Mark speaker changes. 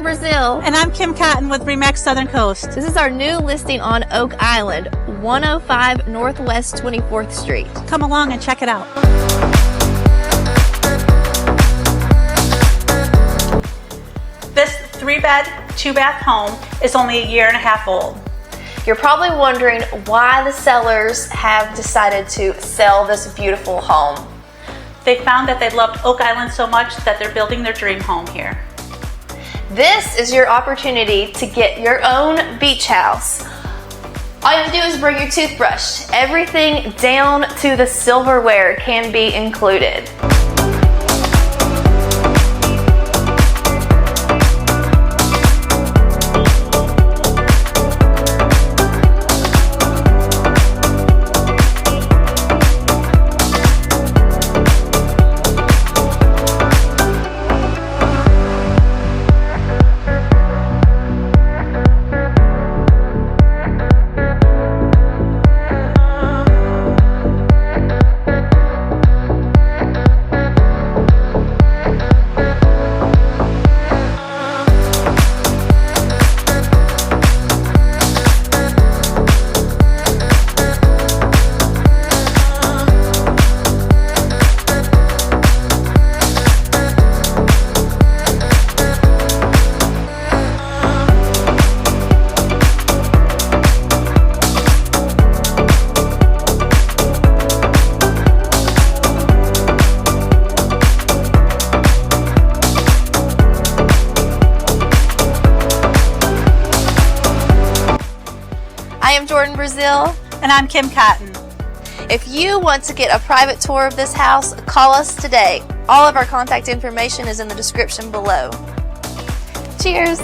Speaker 1: Breasseale.
Speaker 2: And I'm Kim Cotton with Remax Southern Coast.
Speaker 1: This is our new listing on Oak Island, 105 Northwest 24th Street.
Speaker 2: Come along and check it out. This 3-bed, 2-bath home is only a year and a half old.
Speaker 1: You're probably wondering why the sellers have decided to sell this beautiful home.
Speaker 2: They found that they loved Oak Island so much that they're building their dream home here.
Speaker 1: This is your opportunity to get your own beach house. All you have to do is bring your toothbrush. Everything down to the silverware can be included. I am Breasseale.
Speaker 2: And I'm Kim Cotton.
Speaker 1: If you want to get a private tour of this house, call us today. All of our contact information is in the description below. Cheers!